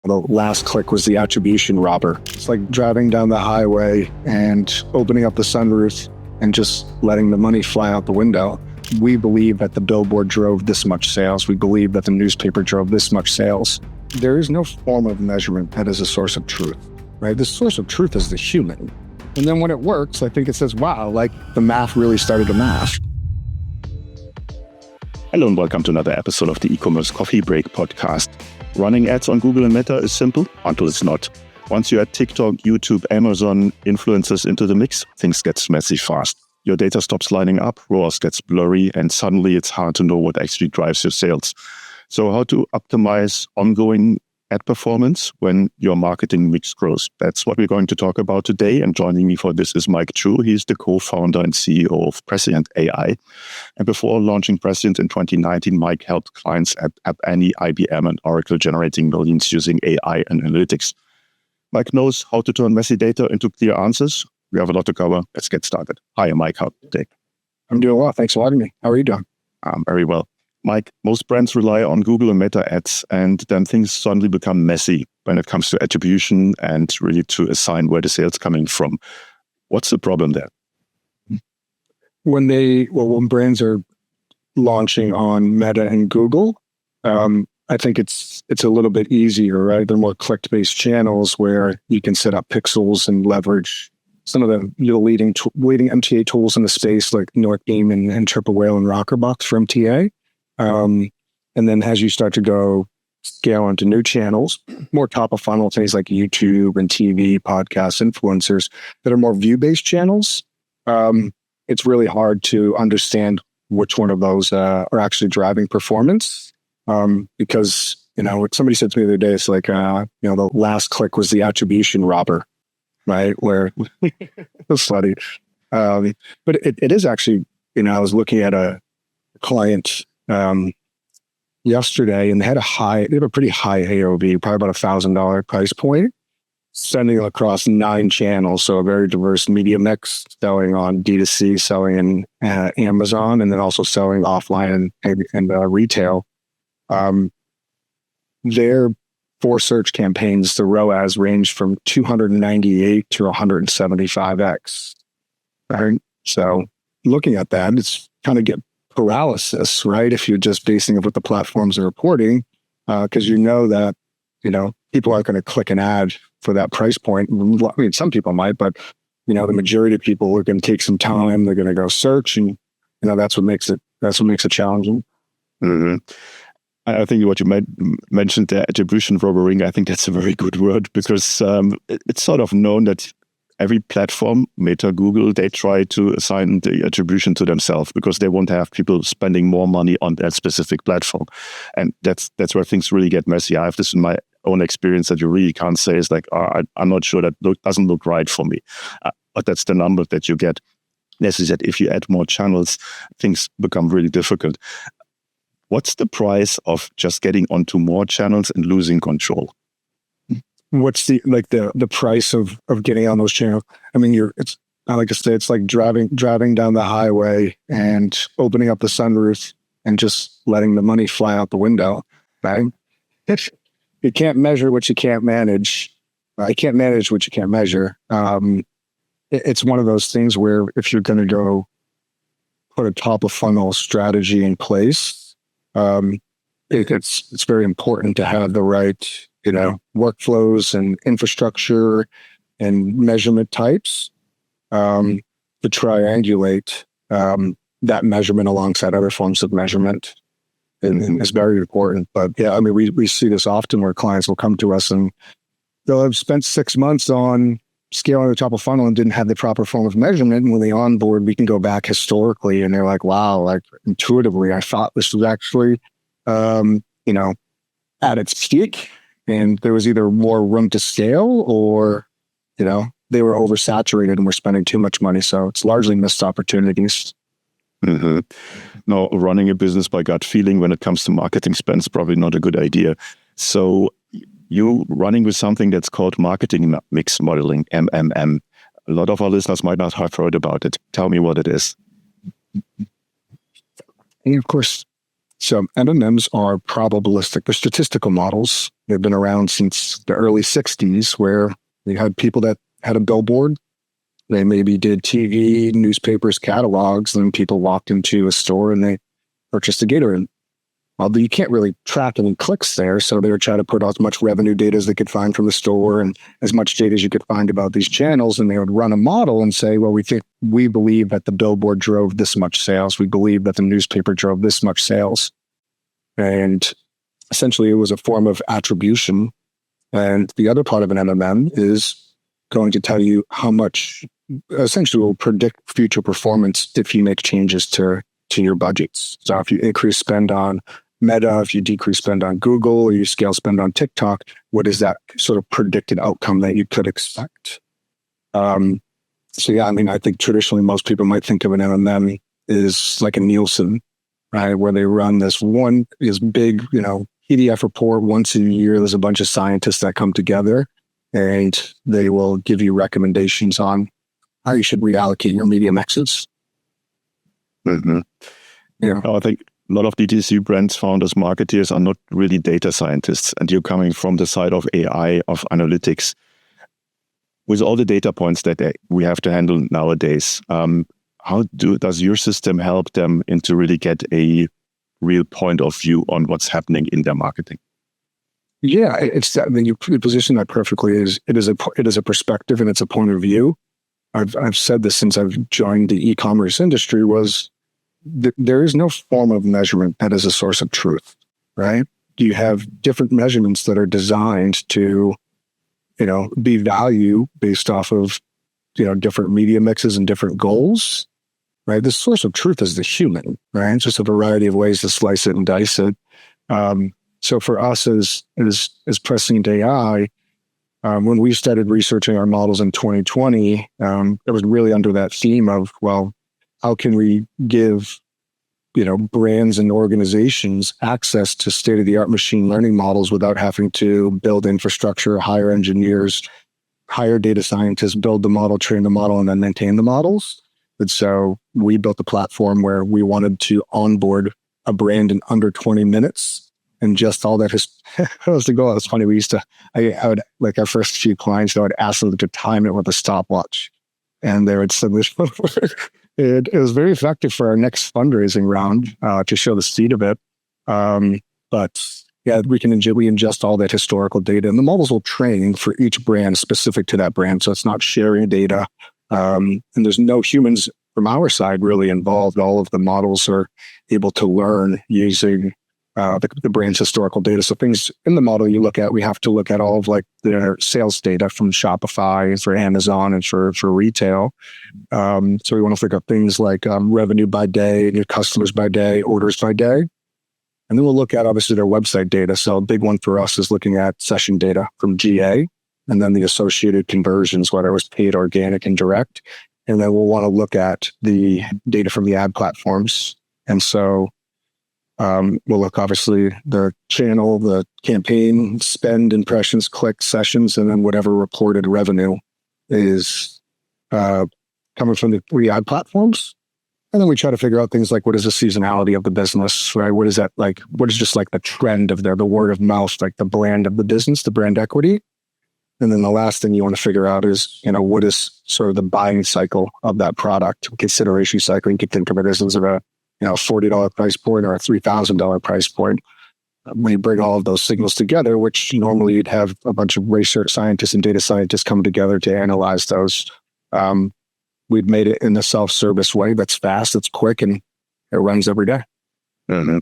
The last click was the attribution robber. It's like driving down the highway and opening up the sunroof and just letting the money fly out the window. We believe that the billboard drove this much sales. We believe that the newspaper drove this much sales. There is no form of measurement that is a source of truth, right? The source of truth is the human. And then when it works, I think it says, wow, like the math really started to math. Hello and welcome to another episode of the Ecommerce Coffee Break podcast. Running ads on Google and Meta is simple until it's not. Once you add TikTok, YouTube, Amazon influencers into the mix, things get messy fast. Your data stops lining up, ROAS gets blurry, and suddenly it's hard to know what actually drives your sales. So how to optimize ongoing ad performance when your marketing mix grows? That's what we're going to talk about today. And joining me for this is Mike Chu. He's the co-founder and CEO of Prescient AI. And before launching Prescient in 2019, Mike helped clients at App Annie, IBM, and Oracle generating millions using AI and analytics. Mike knows how to turn messy data into clear answers. We have a lot to cover. Let's get started. Hi, Mike. How are you today? I'm doing well. Thanks for having me. How are you doing? Very well. Mike, most brands rely on Google and Meta ads, and then things suddenly become messy when it comes to attribution and really to assign where the sales coming from. What's the problem there? When brands are launching on Meta and Google, I think it's a little bit easier, right? They're more click-based channels where you can set up pixels and leverage some of the leading MTA tools in the space, like Northbeam and Triple Whale and Rockerbox for MTA. And then as you start to go scale into new channels, more top of funnel things like YouTube and TV, podcasts, influencers that are more view-based channels, it's really hard to understand which one of those are actually driving performance. Because, what somebody said to me the other day, it's like, the last click was the attribution robber, right? Where it's funny. But it is actually, I was looking at a client yesterday, and they had a pretty high AOV, probably about $1,000 price point, sending across 9 channels. So a very diverse media mix, selling on D2C, selling in Amazon, and then also selling offline and retail. Their 4 search campaigns, the ROAS ranged from 298 to 175x. Right? So looking at that, it's kind of get paralysis, right? If you're just basing it what the platforms are reporting, because that, people aren't going to click an ad for that price point. I mean, some people might, but, the majority of people are going to take some time. They're going to go search, and, that's what makes it challenging. Mm-hmm. I think what you mentioned there, attribution robbering, I think that's a very good word, because it's sort of known that every platform, Meta, Google, they try to assign the attribution to themselves because they won't have people spending more money on that specific platform. And that's where things really get messy. I have this in my own experience that you really can't say is like, I'm not sure, that doesn't look right for me. But that's the number that you get. As you said, if you add more channels, things become really difficult. What's the price of just getting onto more channels and losing control? What's the price of getting on those channels? I mean, I like to say, it's like driving down the highway and opening up the sunroof and just letting the money fly out the window. Right? You can't measure what you can't manage. You can't manage what you can't measure. It's one of those things where if you're going to go put a top of funnel strategy in place, it's very important to have the right workflows and infrastructure and measurement types to triangulate that measurement alongside other forms of measurement. And it's very important. But yeah, I mean, we see this often where clients will come to us and they'll have spent 6 months on scaling the top of funnel and didn't have the proper form of measurement. And when they onboard, we can go back historically and they're like, wow, like intuitively, I thought this was actually, at its peak. And there was either more room to scale or, they were oversaturated and we're spending too much money. So it's largely missed opportunities. Mm-hmm. Now, running a business by gut feeling when it comes to marketing spend is probably not a good idea. So you running with something that's called marketing mix modeling, MMM. A lot of our listeners might not have heard about it. Tell me what it is. And of course, So MMMs are probabilistic. They're statistical models. They've been around since the early 60s, where you had people that had a billboard. They maybe did TV, newspapers, catalogs, and then people walked into a store and they purchased a Gatorade. Well, you can't really track any clicks there, so they were trying to put out as much revenue data as they could find from the store and as much data as you could find about these channels, and they would run a model and say, well, we believe that the billboard drove this much sales. We believe that the newspaper drove this much sales. And essentially, it was a form of attribution. And the other part of an MMM is going to tell you how much, essentially will predict future performance if you make changes to your budgets. So if you increase spend on Meta, if you decrease spend on Google, or you scale spend on TikTok, what is that sort of predicted outcome that you could expect? So yeah, I mean, I think traditionally most people might think of an MMM is like a Nielsen, right? Where they run this big, PDF report once a year. There's a bunch of scientists that come together and they will give you recommendations on how you should reallocate your media mixes. Mm-hmm. Yeah. I think a lot of DTC brands founders, marketeers are not really data scientists, and you're coming from the side of AI, of analytics. With all the data points that we have to handle nowadays, how does your system help them to really get a real point of view on what's happening in their marketing? Yeah, you position that perfectly. It is a perspective and it's a point of view. I've said this since I've joined the e-commerce industry. There is no form of measurement that is a source of truth, right? You have different measurements that are designed to, be value based off of, different media mixes and different goals, right? The source of truth is the human, right? It's just a variety of ways to slice it and dice it. So for us as Prescient AI, when we started researching our models in 2020, it was really under that theme of, well, how can we give, brands and organizations access to state-of-the-art machine learning models without having to build infrastructure, hire engineers, hire data scientists, build the model, train the model, and then maintain the models? And so we built a platform where we wanted to onboard a brand in under 20 minutes. And just all that was the goal. It was funny. I would, like our first few clients, I would ask them to time it with a stopwatch. And they would send this. It was very effective for our next fundraising round to show the speed of it. But yeah, we ingest all that historical data, and the models will train for each brand specific to that brand. So it's not sharing data. And there's no humans from our side really involved. All of the models are able to learn using the brand's historical data. So things in the model we have to look at all of like their sales data from Shopify, for Amazon, and for retail. So we want to look at things like revenue by day, new customers by day, orders by day. And then we'll look at obviously their website data. So a big one for us is looking at session data from GA, and then the associated conversions, whether it was paid, organic, and direct. And then we'll want to look at the data from the ad platforms. And so we'll look obviously the channel, the campaign, spend, impressions, clicks, sessions, and then whatever reported revenue is coming from the three ad platforms. And then we try to figure out things like, what is the seasonality of the business, right? What is that like? What is just like the trend of the word of mouth, like the brand of the business, the brand equity? And then the last thing you want to figure out is, what is sort of the buying cycle of that product, consideration cycle. You could think of it as a $40 price point or a $3,000 price point. When you bring all of those signals together, which normally you'd have a bunch of research scientists and data scientists come together to analyze those, we've made it in a self-service way that's fast, it's quick, and it runs every day. Mm-hmm.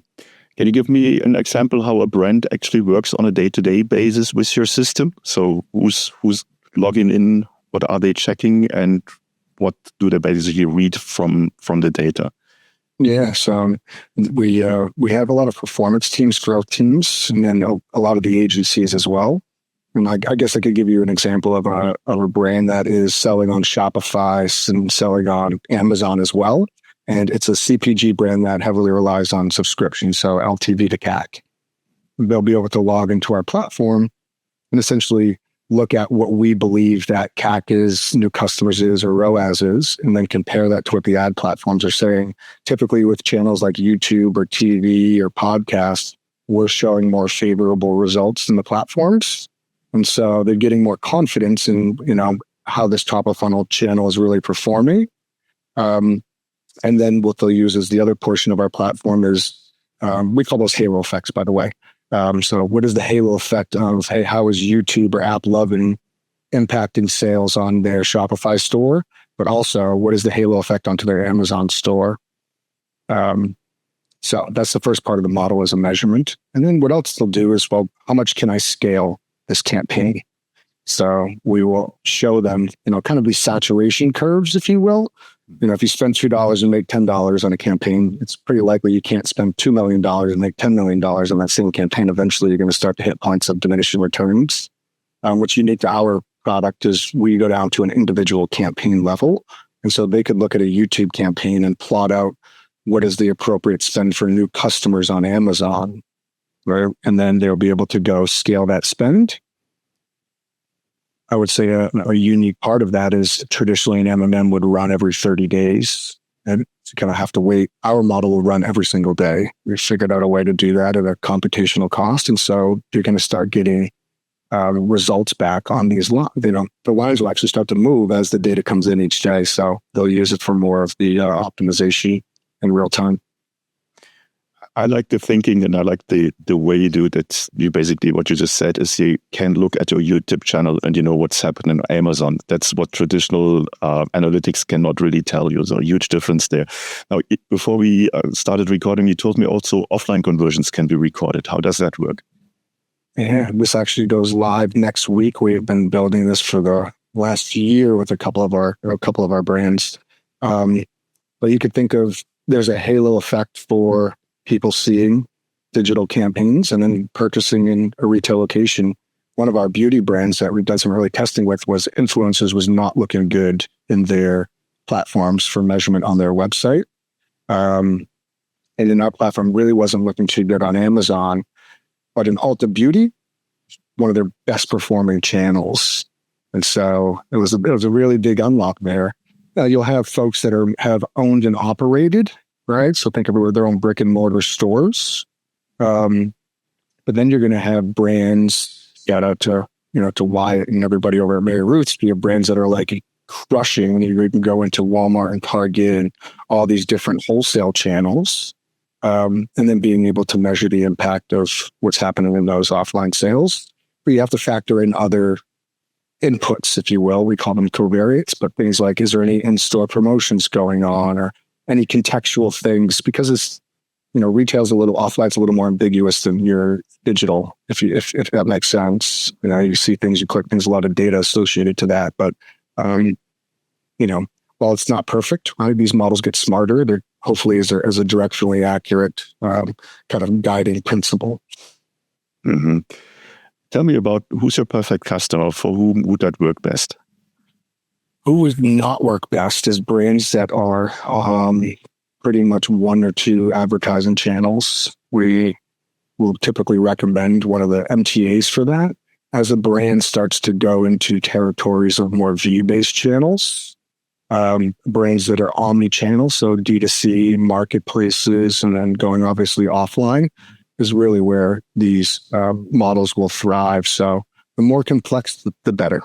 Can you give me an example how a brand actually works on a day-to-day basis with your system? So who's logging in? What are they checking? And what do they basically read from the data? Yeah, so we have a lot of performance teams, growth teams, and then a lot of the agencies as well. And I guess I could give you an example of a brand that is selling on Shopify and selling on Amazon as well. And it's a CPG brand that heavily relies on subscription, so LTV to CAC. They'll be able to log into our platform and essentially look at what we believe that CAC is, new customers is, or ROAS is, and then compare that to what the ad platforms are saying. Typically with channels like YouTube or TV or podcasts, we're showing more favorable results than the platforms. And so they're getting more confidence in, how this top of funnel channel is really performing. And then what they'll use as the other portion of our platform is, we call those halo effects, by the way. So what is the halo effect of, hey, how is YouTube or AppLovin impacting sales on their Shopify store? But also, what is the halo effect onto their Amazon store? So that's the first part of the model is a measurement. And then what else they'll do is, well, how much can I scale this campaign? So we will show them, kind of these saturation curves, if you will. If you spend $2 and make $10 on a campaign, it's pretty likely you can't spend $2 million and make $10 million on that same campaign. Eventually, you're going to start to hit points of diminishing returns. What's unique to our product is we go down to an individual campaign level. And so they could look at a YouTube campaign and plot out what is the appropriate spend for new customers on Amazon, right? And then they'll be able to go scale that spend. I would say a unique part of that is traditionally an MMM would run every 30 days and you kind of have to wait. Our model will run every single day. We figured out a way to do that at a computational cost. And so you're going to start getting results back on these lines. The lines will actually start to move as the data comes in each day. So they'll use it for more of the optimization in real time. I like the thinking and I like the way you do it. You basically, what you just said is you can look at your YouTube channel and you know what's happening on Amazon. That's what traditional analytics cannot really tell you. So a huge difference there. Now, before we started recording, you told me also offline conversions can be recorded. How does that work? Yeah, this actually goes live next week. We've been building this for the last year with a couple of our brands. But you could think of, there's a halo effect for people seeing digital campaigns and then purchasing in a retail location. One of our beauty brands that we've done some early testing with was influencers was not looking good in their platforms for measurement on their website. And in our platform really wasn't looking too good on Amazon, but in Ulta Beauty, one of their best performing channels. And so it was a really big unlock there. You'll have folks that have owned and operated, right? So think of it with their own brick and mortar stores. But then you're going to have brands, shout out to Wyatt and everybody over at Mary Ruth's, you have brands that are like crushing. You can go into Walmart and Target and all these different wholesale channels. And then being able to measure the impact of what's happening in those offline sales. But you have to factor in other inputs, if you will. We call them covariates, but things like, is there any in-store promotions going on or any contextual things? Because it's, retail's offline's a little more ambiguous than your digital, if that makes sense. You see things, you click things, a lot of data associated to that. But, while it's not perfect, right, these models get smarter. They're hopefully as a directionally accurate kind of guiding principle. Mm-hmm. Tell me about who's your perfect customer. For whom would that work best? Who would not work best is brands that are pretty much one or two advertising channels. We will typically recommend one of the MTAs for that. As a brand starts to go into territories of more view-based channels, brands that are omnichannel, so D2C, marketplaces, and then going obviously offline is really where these models will thrive. So the more complex, the better.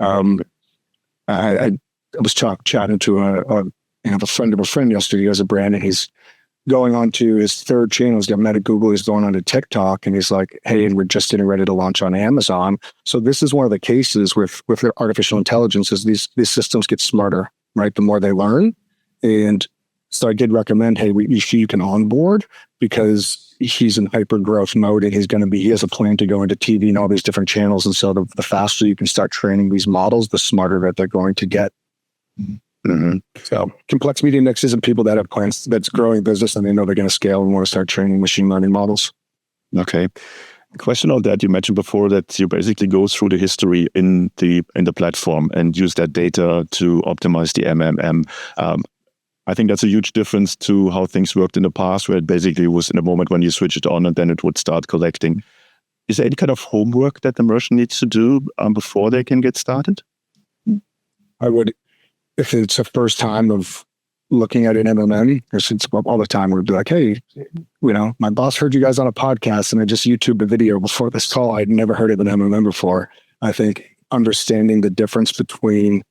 I was chatting to a friend of a friend yesterday. He has a brand and he's going on to his third channel. He's got Meta Google. He's going on to TikTok and he's like, hey, and we're just getting ready to launch on Amazon. So this is one of the cases with their artificial intelligence is these systems get smarter, right? The more they learn. And so I did recommend, hey, you can onboard because he's in hyper growth mode and he has a plan to go into TV and all these different channels. And so the faster you can start training these models, the smarter that they're going to get. Mm-hmm. So complex media index isn't people that have plans that's growing business and they know they're going to scale and want to start training machine learning models. Okay. Question on that, you mentioned before that you basically go through the history in the platform and use that data to optimize the MMM. I think that's a huge difference to how things worked in the past, where it basically was in a moment when you switch it on and then it would start collecting. Is there any kind of homework that the merchant needs to do before they can get started? I would, if it's a first time of looking at an MMM, or since all the time, we'd be like, hey, my boss heard you guys on a podcast and I just YouTubed a video before this call. I'd never heard of an MMM before. I think understanding the difference between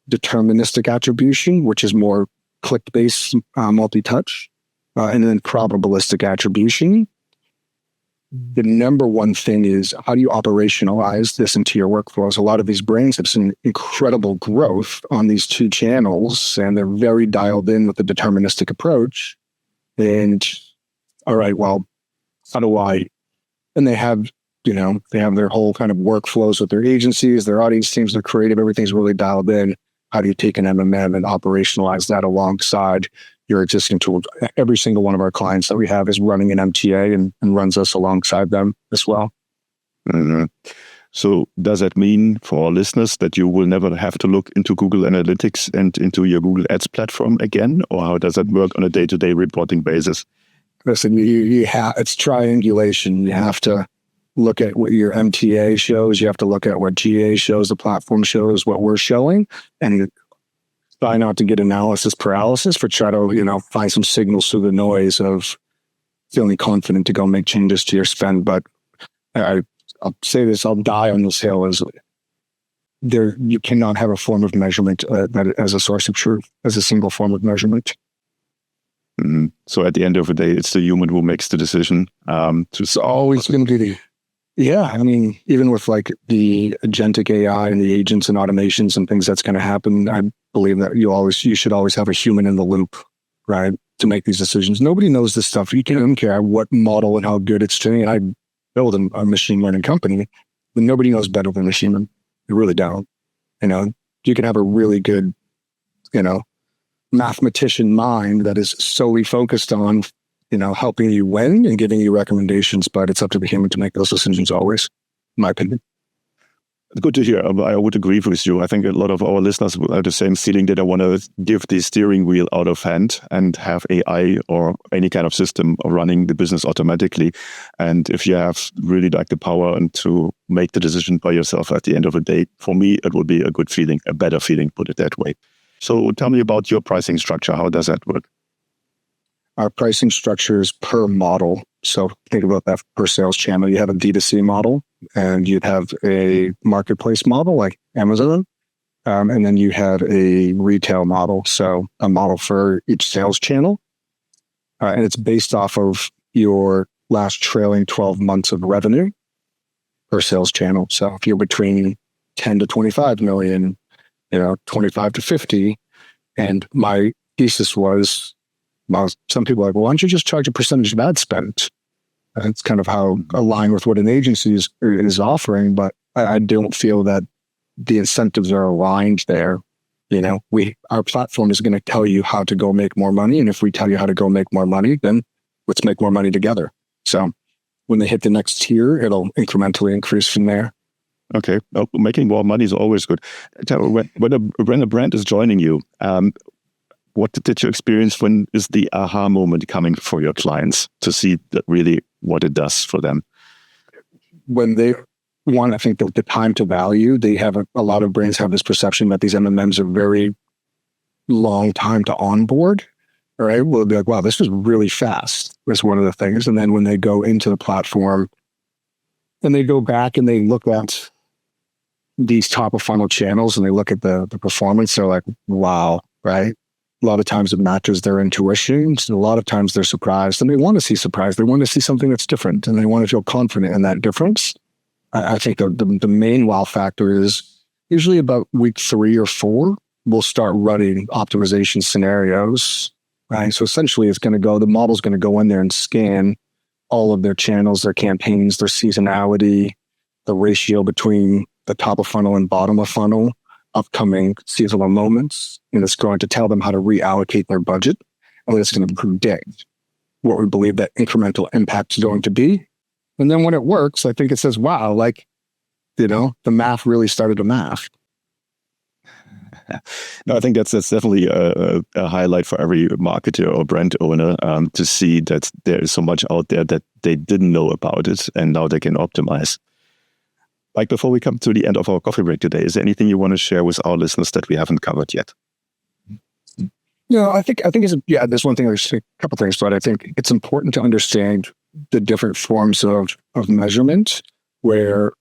deterministic attribution, which is more click-based multi-touch, and then probabilistic attribution. The number one thing is, how do you operationalize this into your workflows? A lot of these brands have seen incredible growth on these two channels, and they're very dialed in with the deterministic approach. And all right, well, how do I? And they have their whole kind of workflows with their agencies, their audience teams, their creative, everything's really dialed in. How do you take an MMM and operationalize that alongside your existing tools? Every single one of our clients that we have is running an MTA and runs us alongside them as well. Mm-hmm. So does that mean for our listeners that you will never have to look into Google Analytics and into your Google Ads platform again? Or how does that work on a day-to-day reporting basis? Listen, it's triangulation. You have to look at what your MTA shows. You have to look at what GA shows, the platform shows, what we're showing, and try not to get analysis paralysis, for try to, find some signals through the noise of feeling confident to go make changes to your spend. But I'll say this, I'll die on this hill, is you cannot have a form of measurement that as a source of truth, as a single form of measurement. Mm-hmm. So at the end of the day, it's the human who makes the decision. It's always going to be even with like the agentic AI and the agents and automations and things that's going to happen, I believe that you should always have a human in the loop, right, to make these decisions. Nobody knows this stuff. You can't care what model and how good it's training. I build a machine learning company, but nobody knows better than machine learning. They really don't. You can have a really good, mathematician mind that is solely focused on helping you win and giving you recommendations, but it's up to the human to make those decisions always, in my opinion. Good to hear. I would agree with you. I think a lot of our listeners have the same feeling that I want to give the steering wheel out of hand and have AI or any kind of system running the business automatically. And if you have really like the power and to make the decision by yourself at the end of the day, for me, it would be a good feeling, a better feeling, put it that way. So tell me about your pricing structure. How does that work? Our pricing structure is per model. So think about that per sales channel. You have a D2C model, and you'd have a marketplace model like Amazon. And then you have a retail model. So a model for each sales channel. And it's based off of your last trailing 12 months of revenue per sales channel. So if you're between 10 to 25 million, 25 to 50. And my thesis was, some people are like, well, why don't you just charge a percentage of ad spend? That's kind of how aligned with what an agency is offering, but I don't feel that the incentives are aligned there. Our platform is going to tell you how to go make more money. And if we tell you how to go make more money, then let's make more money together. So when they hit the next tier, it'll incrementally increase from there. Okay. Well, making more money is always good. When a brand is joining you, what did you experience? When is the aha moment coming for your clients to see that really what it does for them? When they want, I think the time to value, they have a lot of brands have this perception that these MMMs are very long time to onboard. All right. Well, they'll be like, wow, this was really fast. That's one of the things. And then when they go into the platform and they go back and they look at these top of funnel channels and they look at the performance, they're like, wow, right? A lot of times it matches their intuition. So a lot of times they're surprised, and they want to see surprise. They want to see something that's different, and they want to feel confident in that difference. I think the main wow factor is usually about week 3 or 4, we'll start running optimization scenarios, right? So essentially the model's going to go in there and scan all of their channels, their campaigns, their seasonality, the ratio between the top of funnel and bottom of funnel, upcoming seasonal moments, and it's going to tell them how to reallocate their budget, and it's going to predict what we believe that incremental impact is going to be. And then when it works, I think it says, wow, the math really started to math. No, I think that's definitely a highlight for every marketer or brand owner to see that there is so much out there that they didn't know about it, and now they can optimize. Like, before we come to the end of our coffee break today, is there anything you want to share with our listeners that we haven't covered yet? No, I think there's one thing, there's a couple things, but I think it's important to understand the different forms of measurement where,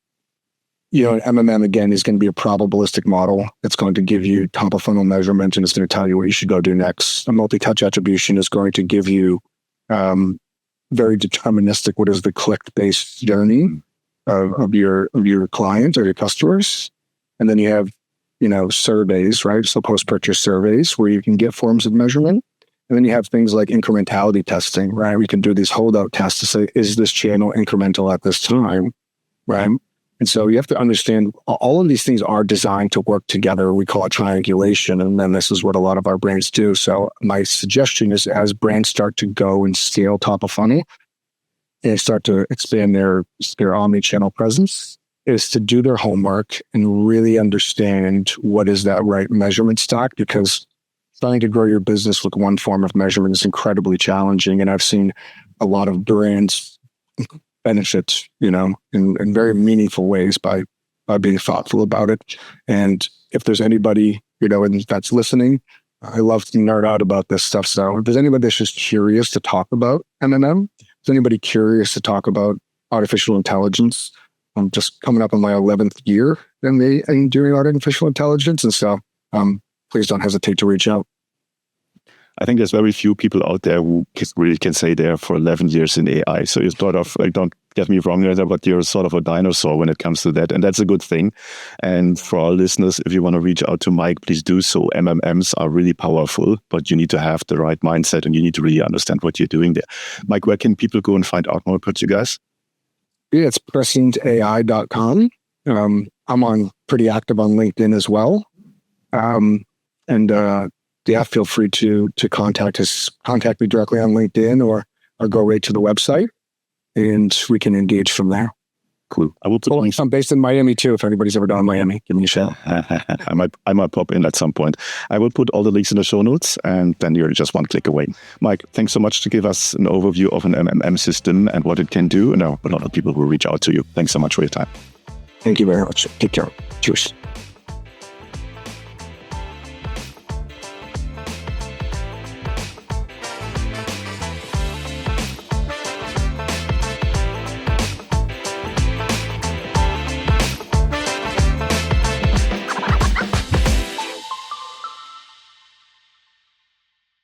an MMM, again, is going to be a probabilistic model that's going to give you top of funnel measurement, and it's going to tell you what you should go do next. A multi-touch attribution is going to give you very deterministic, what is the click-based journey of your client or your customers. And then you have, surveys, right? So post-purchase surveys where you can get forms of measurement. And then you have things like incrementality testing, right? We can do these holdout tests to say, is this channel incremental at this time, right? And so you have to understand all of these things are designed to work together. We call it triangulation. And then this is what a lot of our brands do. So my suggestion is, as brands start to go and scale top of funnel and start to expand their omnichannel presence, is to do their homework and really understand what is that right measurement stack, because trying to grow your business with one form of measurement is incredibly challenging. And I've seen a lot of brands benefit, in very meaningful ways by being thoughtful about it. And if there's anybody, and that's listening, I love to nerd out about this stuff. So if there's anybody that's just curious to talk about MMM, if there's anybody curious to talk about artificial intelligence, I'm just coming up on my 11th year in doing artificial intelligence. And so please don't hesitate to reach out. I think there's very few people out there who really can say they're for 11 years in AI. So you're sort of, don't get me wrong there, but you're sort of a dinosaur when it comes to that. And that's a good thing. And for our listeners, if you want to reach out to Mike, please do so. MMMs are really powerful, but you need to have the right mindset and you need to really understand what you're doing there. Mike, where can people go and find out more about you guys? Yeah, it's prescientai.com. I'm pretty active on LinkedIn as well. Feel free to contact me directly on LinkedIn or go right to the website and we can engage from there. Cool. I will put links. I'm based in Miami too. If anybody's ever down in Miami, give me a shout. I might pop in at some point. I will put all the links in the show notes and then you're just one click away. Mike, thanks so much to give us an overview of an MMM system and what it can do. And a lot of people will reach out to you. Thanks so much for your time. Thank you very much. Take care. Cheers.